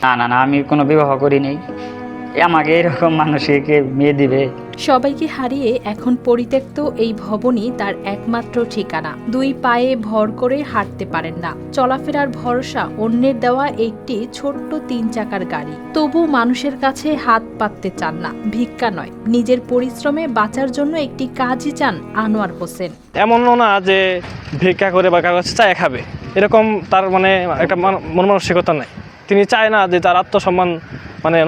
না না না, আমি কোনো বিবাহ করি নাই। আমাকে এরকম মানুষকে মেয়ে দিবে? সবাইকে হারিয়ে এখন পরিত্যক্ত এই ভবনই তার একমাত্র ঠিকানা। দুই পায়ে ভর করে হাঁটতে পারেন না, চলাফেরার ভরসা অন্যের দেওয়া একটি ছোট্ট 3 চাকার গাড়ি। তবু মানুষের কাছে হাত পাততে চান না, ভিক্ষা নয়, নিজের পরিশ্রমে বাঁচার জন্য একটি কাজই চান আনোয়ার হোসেন। এমনও না যে ভিক্ষা করে বা কারো কাছে চায় খাবে, এরকম তার মানে একটা মন মানসিকতা নাই। তিনি চায় না যে তার আত্মসম্মান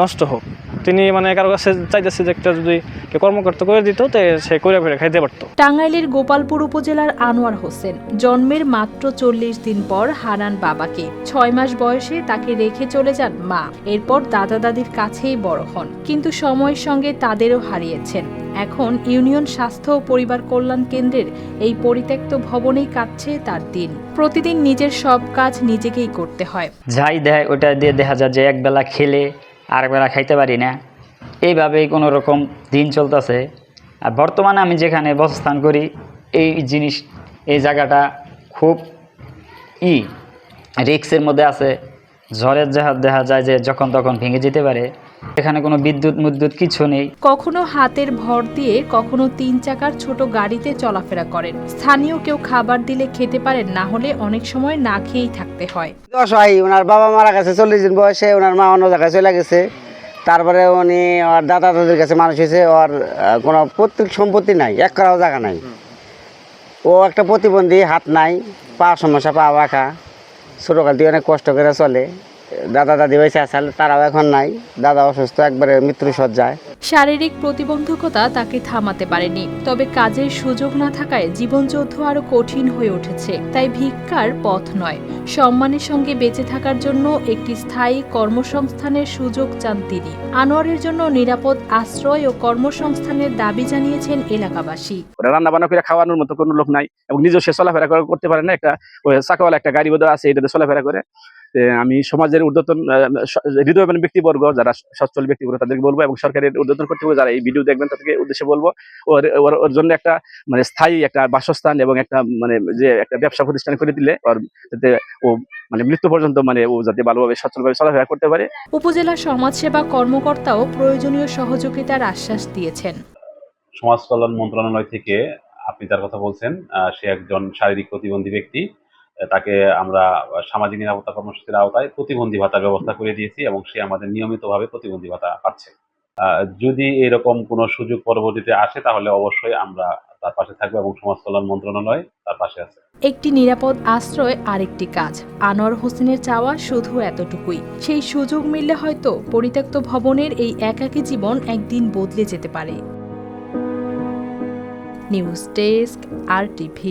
নষ্ট হোক। তিনি কারো কাছে চাইতেছে যে একটা যদি কেউ কর্মকর্তা করে দিত তো সে করে ফেরে খাইতে পারতো। টাঙ্গাইলের গোপালপুর উপজেলার আনোয়ার হোসেন জন্মের মাত্র 40 দিন পর হারান বাবাকে। 6 মাস বয়সে তাকে রেখে চলে যান মা। এরপর দাদা দাদির কাছেই বড় হন, কিন্তু সময়ের সঙ্গে তাদেরও হারিয়েছেন। এখন ইউনিয়ন স্বাস্থ্য ও পরিবার কল্যাণ কেন্দ্রের এই পরিত্যক্ত ভবনেই কাটছে তার দিন। প্রতিদিন নিজের সব কাজ নিজেকেই করতে হয়। যাই দেয় ওটা দিয়ে দেখা যায় যে একবেলা খেলে আরেকবেলা খাইতে পারি না। এইভাবেই কোনো রকম দিন চলতেছে। আর বর্তমানে আমি যেখানে বসস্থান করি এই জায়গাটা খুব রিস্কের মধ্যে আছে। ঝড়ের জাহাজ দেখা যায় যে যখন তখন ভেঙে যেতে পারে। এখানে কোনো বিদ্যুৎ কিছু নেই। কখনো হাতের ভর দিয়ে, কখনো 3 চাকার ছোট গাড়িতে চলাফেরা করেন। স্থানীয় কেউ খাবার দিলে খেতে পারেন, না হলে অনেক সময় না খেয়েই থাকতে হয়। অসহায়, ওনার বাবা মারা গেছে 40 দিন বয়সে, ওনার মা অন্য জায়গায় চলে গেছে। তারপরে উনি ওর দাদা দাদির কাছে মানুষ হয়েছে। ওর কোনো পৈতৃক সম্পত্তি নাই, এক করাও জায়গা নাই। ও একটা প্রতিবন্ধী, হাত নাই, পা সমস্যা, পা বাঁকা। ছোটোকাল দিয়ে অনেক কষ্ট করে চলে। দাদা দাদি বেঁচে আছে, তারাও এখন নাই। দাদা অসুস্থ, একবারে মৃত্যুসজ্জায়। শারীরিক প্রতিবন্ধকতা তাকে থামাতে পারেনি, তবে কাজের সুযোগ না থাকায় জীবনযুদ্ধ আরো কঠিন হয়ে উঠেছে। তাই ভিক্ষার পথ নয়, সম্মানের সঙ্গে বেঁচে থাকার জন্য একটি স্থায়ী কর্মসংস্থানের সুযোগ চান তিনি। আনোয়ারের জন্য নিরাপদ আশ্রয় ও কর্মসংস্থানের দাবি জানিয়েছেন এলাকাবাসী। রান্না বান্না করে খাওয়ানোর মতো কোনো লোক নাই এবং নিজেও সে চলাফেরা করতে পারে না। একটা চাকাওয়ালা একটা গাড়ি বোধ আছে, এটাতে চলাফেরা করে। আমি সমাজের ঊর্ধ্বতন হৃদয়বান ব্যক্তিবর্গ, যারা সচ্ছল ব্যক্তিবর্গ, তাদেরকে বলবো এবং সরকারের ঊর্ধ্বতন কর্তৃপক্ষ যারা এই ভিডিও দেখবেন তাদেরকে উদ্দেশ্যে বলবো ওর জন্য একটা স্থায়ী একটা বাসস্থান এবং একটা যে একটা ব্যবসা প্রতিষ্ঠান করে দিলে ওর যাতে ও মৃত্যু পর্যন্ত ও যাতে ভালোভাবে সচ্ছলভাবে চলাফেরা করতে পারে। উপজেলা সমাজসেবা কর্মকর্তাও প্রয়োজনীয় সহযোগিতার আশ্বাস দিয়েছেন। সমাজ কল্যাণ মন্ত্রণালয় থেকে আপনি যার কথা বলছেন, সে একজন শারীরিক প্রতিবন্ধী ব্যক্তি। তাকে আমরা সামাজিক নিরাপত্তা কর্মসূচির আওতায় প্রতিবন্ধী ভাতার ব্যবস্থা করে দিয়েছি এবং সে আমাদের নিয়মিতভাবে প্রতিবন্ধী ভাতা পাচ্ছে। যদি এরকম কোনো সুযোগ পরবর্তীতে আসে তাহলে অবশ্যই আমরা তার পাশে থাকবো এবং সমাজ কল্যাণ মন্ত্রণালয় তার পাশে আছে। একটি নিরাপদ আশ্রয় আরেকটি কাজ। আনোয়ার হোসেনের চাওয়া শুধু এতটুকুই, সেই সুযোগ মিললে হয়তো পরিত্যক্ত ভবনের এই একাকী জীবন একদিন বদলে যেতে পারে। News desk, RTV।